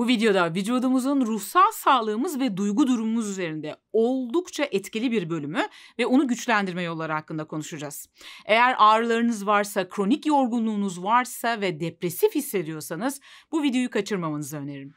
Bu videoda vücudumuzun ruhsal sağlığımız ve duygu durumumuz üzerinde oldukça etkili bir bölümü ve onu güçlendirme yolları hakkında konuşacağız. Eğer ağrılarınız varsa, kronik yorgunluğunuz varsa ve depresif hissediyorsanız bu videoyu kaçırmamanızı öneririm.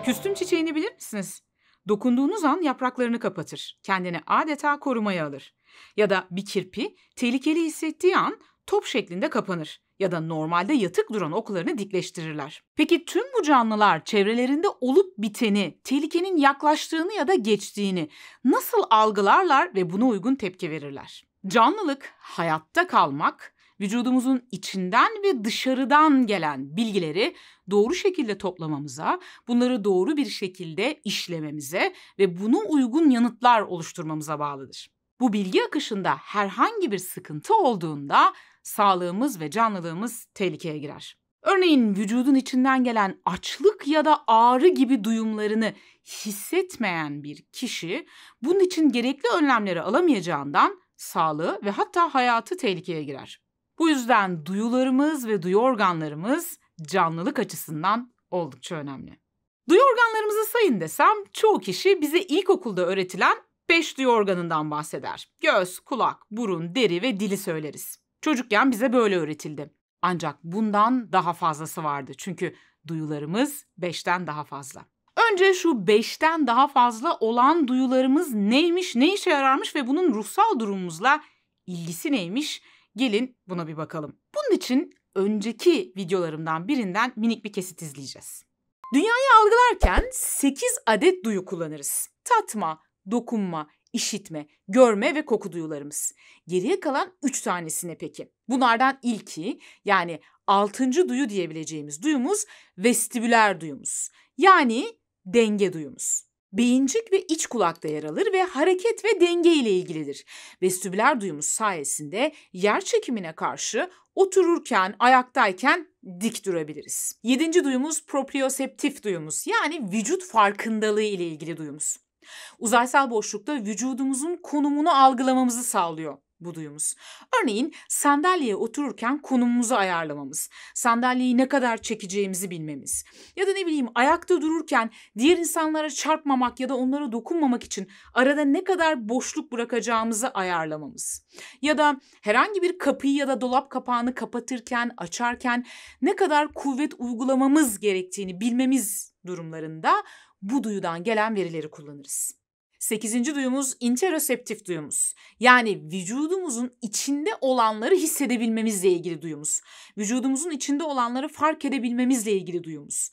Küstüm çiçeğini bilir misiniz? Dokunduğunuz an yapraklarını kapatır, kendini adeta korumaya alır. Ya da bir kirpi tehlikeli hissettiği an top şeklinde kapanır. Ya da normalde yatık duran oklarını dikleştirirler. Peki tüm bu canlılar çevrelerinde olup biteni, tehlikenin yaklaştığını ya da geçtiğini nasıl algılarlar ve buna uygun tepki verirler? Canlılık, hayatta kalmak, vücudumuzun içinden ve dışarıdan gelen bilgileri doğru şekilde toplamamıza, bunları doğru bir şekilde işlememize ve buna uygun yanıtlar oluşturmamıza bağlıdır. Bu bilgi akışında herhangi bir sıkıntı olduğunda sağlığımız ve canlılığımız tehlikeye girer. Örneğin vücudun içinden gelen açlık ya da ağrı gibi duyumlarını hissetmeyen bir kişi bunun için gerekli önlemleri alamayacağından sağlığı ve hatta hayatı tehlikeye girer. Bu yüzden duyularımız ve duyu organlarımız canlılık açısından oldukça önemli. Duyu organlarımızı sayın desem çoğu kişi bize ilkokulda öğretilen 5 duyu organından bahseder. Göz, kulak, burun, deri ve dili söyleriz. Çocukken bize böyle öğretildi. Ancak bundan daha fazlası vardı. Çünkü duyularımız 5'ten daha fazla. Önce şu 5'ten daha fazla olan duyularımız neymiş, ne işe yararmış ve bunun ruhsal durumumuzla ilgisi neymiş? Gelin buna bir bakalım. Bunun için önceki videolarımdan birinden minik bir kesit izleyeceğiz. Dünyayı algılarken 8 adet duyu kullanırız. Tatma, dokunma, işitme, görme ve koku duyularımız. Geriye kalan 3 tanesine peki? Bunlardan ilki, yani 6. duyu diyebileceğimiz duyumuz vestibüler duyumuz. Yani denge duyumuz. Beyincik ve iç kulakta yer alır ve hareket ve denge ile ilgilidir. Vestibüler duyumuz sayesinde yer çekimine karşı otururken, ayaktayken dik durabiliriz. 7. duyumuz proprioseptif duyumuz, yani vücut farkındalığı ile ilgili duyumuz. Uzaysal boşlukta vücudumuzun konumunu algılamamızı sağlıyor bu duyumuz. Örneğin sandalyeye otururken konumumuzu ayarlamamız, sandalyeyi ne kadar çekeceğimizi bilmemiz ya da ayakta dururken diğer insanlara çarpmamak ya da onlara dokunmamak için arada ne kadar boşluk bırakacağımızı ayarlamamız ya da herhangi bir kapıyı ya da dolap kapağını kapatırken, açarken ne kadar kuvvet uygulamamız gerektiğini bilmemiz durumlarında bu duyudan gelen verileri kullanırız. 8. duyumuz interoseptif duyumuz. Yani vücudumuzun içinde olanları hissedebilmemizle ilgili duyumuz. Vücudumuzun içinde olanları fark edebilmemizle ilgili duyumuz.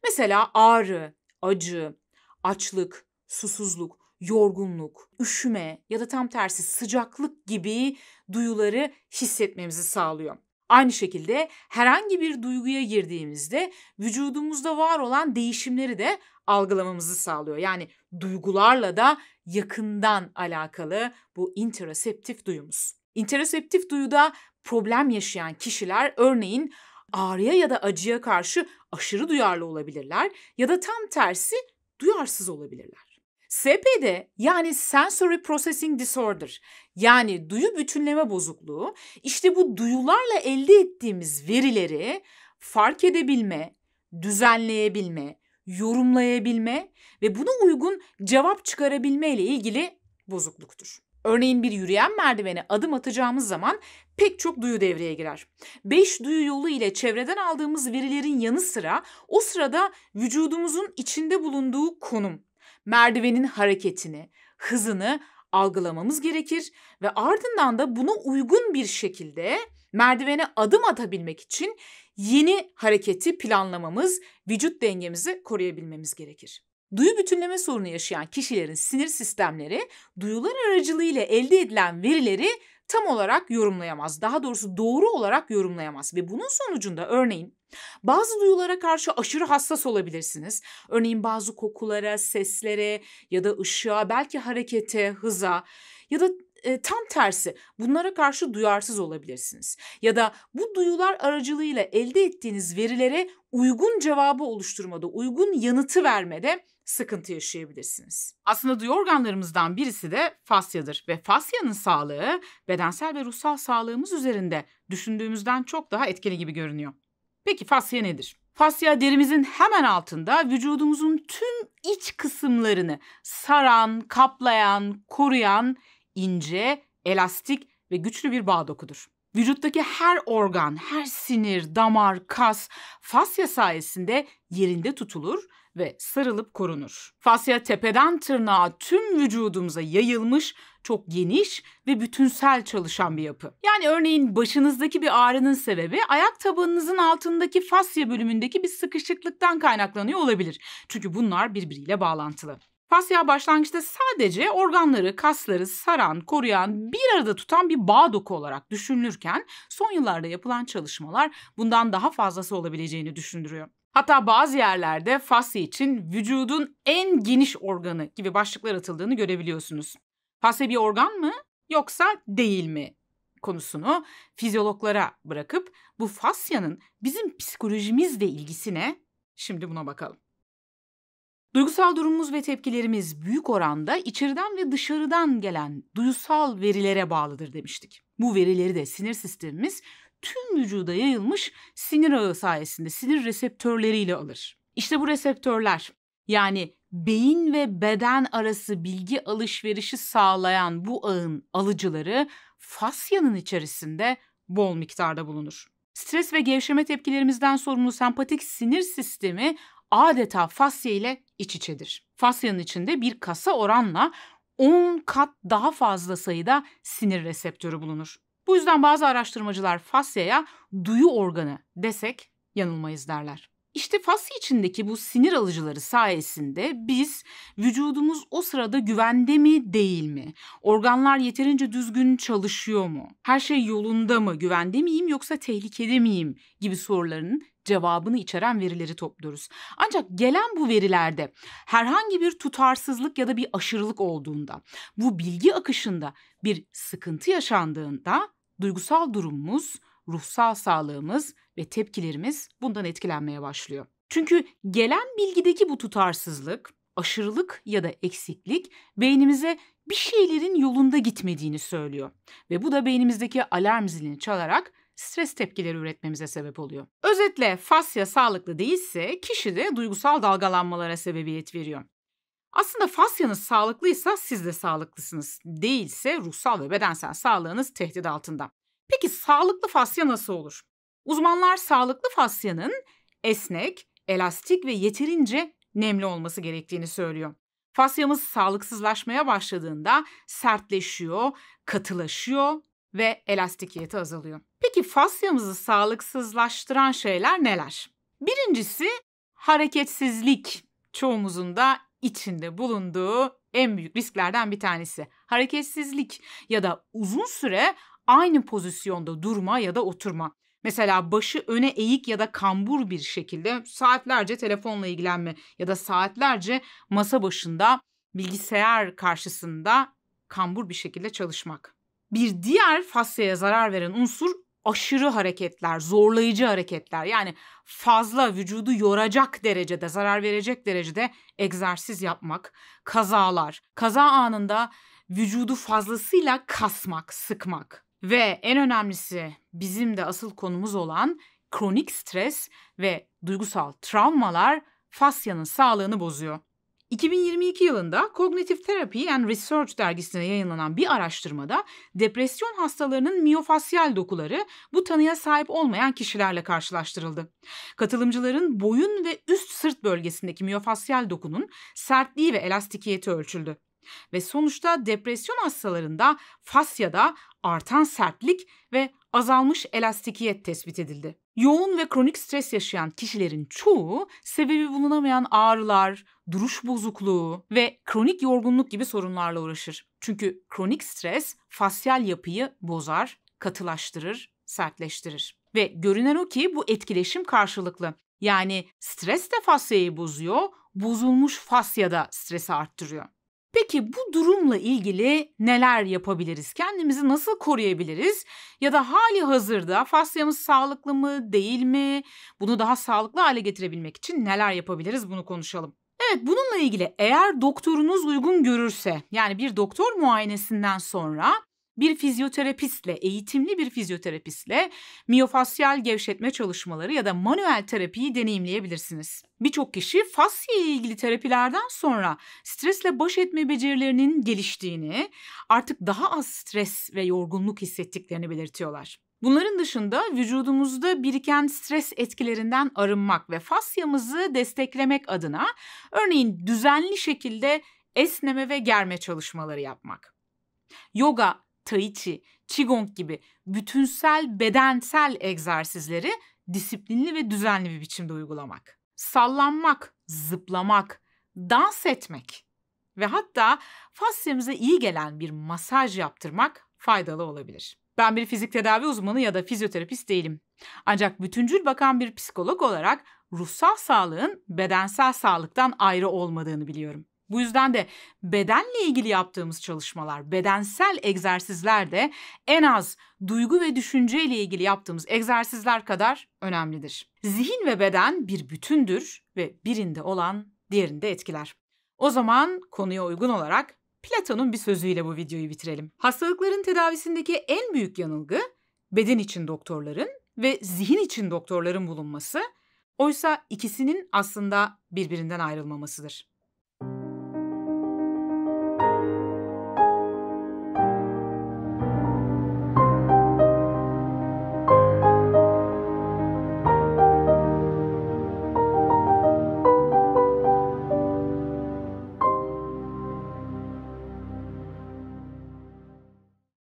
Mesela ağrı, acı, açlık, susuzluk, yorgunluk, üşüme ya da tam tersi sıcaklık gibi duyuları hissetmemizi sağlıyor. Aynı şekilde herhangi bir duyguya girdiğimizde vücudumuzda var olan değişimleri de algılamamızı sağlıyor. Yani duygularla da yakından alakalı bu interoseptif duyumuz. İnteroseptif duyuda problem yaşayan kişiler örneğin ağrıya ya da acıya karşı aşırı duyarlı olabilirler ya da tam tersi duyarsız olabilirler. SPD, yani Sensory Processing Disorder, yani duyu bütünleme bozukluğu, işte bu duyularla elde ettiğimiz verileri fark edebilme, düzenleyebilme, yorumlayabilme ve buna uygun cevap çıkarabilme ile ilgili bozukluktur. Örneğin bir yürüyen merdivene adım atacağımız zaman pek çok duyu devreye girer. 5 duyu yolu ile çevreden aldığımız verilerin yanı sıra o sırada vücudumuzun içinde bulunduğu konum, merdivenin hareketini, hızını algılamamız gerekir ve ardından da buna uygun bir şekilde merdivene adım atabilmek için yeni hareketi planlamamız, vücut dengemizi koruyabilmemiz gerekir. Duyu bütünleme sorunu yaşayan kişilerin sinir sistemleri duyular aracılığıyla elde edilen verileri tam olarak yorumlayamaz. Daha doğrusu doğru olarak yorumlayamaz ve bunun sonucunda örneğin bazı duyulara karşı aşırı hassas olabilirsiniz. Örneğin bazı kokulara, seslere ya da ışığa, belki harekete, hıza ya da tam tersi bunlara karşı duyarsız olabilirsiniz. Ya da bu duyular aracılığıyla elde ettiğiniz verilere uygun cevabı oluşturmada, uygun yanıtı vermede sıkıntı yaşayabilirsiniz. Aslında duyu organlarımızdan birisi de fasyadır ve fasyanın sağlığı bedensel ve ruhsal sağlığımız üzerinde düşündüğümüzden çok daha etkili gibi görünüyor. Peki fasya nedir? Fasya derimizin hemen altında vücudumuzun tüm iç kısımlarını saran, kaplayan, koruyan ince, elastik ve güçlü bir bağ dokudur. Vücuttaki her organ, her sinir, damar, kas fasya sayesinde yerinde tutulur ve sarılıp korunur. Fasya tepeden tırnağa tüm vücudumuza yayılmış, çok geniş ve bütünsel çalışan bir yapı. Yani örneğin başınızdaki bir ağrının sebebi ayak tabanınızın altındaki fasya bölümündeki bir sıkışıklıktan kaynaklanıyor olabilir. Çünkü bunlar birbiriyle bağlantılı. Fasya başlangıçta sadece organları, kasları saran, koruyan, bir arada tutan bir bağ doku olarak düşünülürken son yıllarda yapılan çalışmalar bundan daha fazlası olabileceğini düşündürüyor. Hatta bazı yerlerde fasya için vücudun en geniş organı gibi başlıklar atıldığını görebiliyorsunuz. Fasya bir organ mı yoksa değil mi konusunu fizyologlara bırakıp bu fasyanın bizim psikolojimizle ilgisine şimdi buna bakalım. Duygusal durumumuz ve tepkilerimiz büyük oranda içeriden ve dışarıdan gelen duyusal verilere bağlıdır demiştik. Bu verileri de sinir sistemimiz tüm vücuda yayılmış sinir ağı sayesinde sinir reseptörleriyle alır. İşte bu reseptörler, yani beyin ve beden arası bilgi alışverişi sağlayan bu ağın alıcıları fasyanın içerisinde bol miktarda bulunur. Stres ve gevşeme tepkilerimizden sorumlu sempatik sinir sistemi adeta fasya ile iç içedir. Fasyanın içinde bir kasa oranla 10 kat daha fazla sayıda sinir reseptörü bulunur. Bu yüzden bazı araştırmacılar fasyaya duyu organı desek yanılmayız derler. İşte fasya içindeki bu sinir alıcıları sayesinde biz vücudumuz o sırada güvende mi değil mi? Organlar yeterince düzgün çalışıyor mu? Her şey yolunda mı? Güvende miyim yoksa tehlikede miyim? Gibi soruların cevabını içeren verileri topluyoruz. Ancak gelen bu verilerde herhangi bir tutarsızlık ya da bir aşırılık olduğunda, bu bilgi akışında bir sıkıntı yaşandığında duygusal durumumuz, ruhsal sağlığımız ve tepkilerimiz bundan etkilenmeye başlıyor. Çünkü gelen bilgideki bu tutarsızlık, aşırılık ya da eksiklik beynimize bir şeylerin yolunda gitmediğini söylüyor. Ve bu da beynimizdeki alarm zilini çalarak stres tepkileri üretmemize sebep oluyor. Özetle fasya sağlıklı değilse kişide duygusal dalgalanmalara sebebiyet veriyor. Aslında fasyanız sağlıklıysa siz de sağlıklısınız. Değilse ruhsal ve bedensel sağlığınız tehdit altında. Peki sağlıklı fasya nasıl olur? Uzmanlar sağlıklı fasyanın esnek, elastik ve yeterince nemli olması gerektiğini söylüyor. Fasyamız sağlıksızlaşmaya başladığında sertleşiyor, katılaşıyor ve elastikiyeti azalıyor. Peki fasyamızı sağlıksızlaştıran şeyler neler? Birincisi hareketsizlik. Çoğumuzun da içinde bulunduğu en büyük risklerden bir tanesi. Hareketsizlik ya da uzun süre aynı pozisyonda durma ya da oturma. Mesela başı öne eğik ya da kambur bir şekilde saatlerce telefonla ilgilenme ya da saatlerce masa başında bilgisayar karşısında kambur bir şekilde çalışmak. Bir diğer fasyaya zarar veren unsur aşırı hareketler, zorlayıcı hareketler. Yani fazla vücudu yoracak derecede, zarar verecek derecede egzersiz yapmak, kazalar, kaza anında vücudu fazlasıyla kasmak, sıkmak. Ve en önemlisi bizim de asıl konumuz olan kronik stres ve duygusal travmalar fasyanın sağlığını bozuyor. 2022 yılında Cognitive Therapy and Research dergisine yayınlanan bir araştırmada depresyon hastalarının miyofasyal dokuları bu tanıya sahip olmayan kişilerle karşılaştırıldı. Katılımcıların boyun ve üst sırt bölgesindeki miyofasyal dokunun sertliği ve elastikiyeti ölçüldü. Ve sonuçta depresyon hastalarında fasyada artan sertlik ve azalmış elastikiyet tespit edildi. Yoğun ve kronik stres yaşayan kişilerin çoğu sebebi bulunamayan ağrılar, duruş bozukluğu ve kronik yorgunluk gibi sorunlarla uğraşır. Çünkü kronik stres fasyal yapıyı bozar, katılaştırır, sertleştirir. Ve görünen o ki bu etkileşim karşılıklı. Yani stres de fasyayı bozuyor, bozulmuş fasya da stresi arttırıyor. Peki bu durumla ilgili neler yapabiliriz? Kendimizi nasıl koruyabiliriz? Ya da hali hazırda fasyamız sağlıklı mı, değil mi? Bunu daha sağlıklı hale getirebilmek için neler yapabiliriz? Bunu konuşalım. Evet, bununla ilgili eğer doktorunuz uygun görürse, yani bir doktor muayenesinden sonra Bir fizyoterapistle, eğitimli bir fizyoterapistle miyofasyal gevşetme çalışmaları ya da manuel terapiyi deneyimleyebilirsiniz. Birçok kişi fasya ile ilgili terapilerden sonra stresle baş etme becerilerinin geliştiğini, artık daha az stres ve yorgunluk hissettiklerini belirtiyorlar. Bunların dışında vücudumuzda biriken stres etkilerinden arınmak ve fasyamızı desteklemek adına örneğin düzenli şekilde esneme ve germe çalışmaları yapmak. Yoga, tai chi, qigong gibi bütünsel bedensel egzersizleri disiplinli ve düzenli bir biçimde uygulamak. Sallanmak, zıplamak, dans etmek ve hatta fasyamıza iyi gelen bir masaj yaptırmak faydalı olabilir. Ben bir fizik tedavi uzmanı ya da fizyoterapist değilim. Ancak bütüncül bakan bir psikolog olarak ruhsal sağlığın bedensel sağlıktan ayrı olmadığını biliyorum. Bu yüzden de bedenle ilgili yaptığımız çalışmalar, bedensel egzersizler de en az duygu ve düşünceyle ilgili yaptığımız egzersizler kadar önemlidir. Zihin ve beden bir bütündür ve birinde olan diğerinde etkiler. O zaman konuya uygun olarak Platon'un bir sözüyle bu videoyu bitirelim. Hastalıkların tedavisindeki en büyük yanılgı beden için doktorların ve zihin için doktorların bulunması, oysa ikisinin aslında birbirinden ayrılmamasıdır.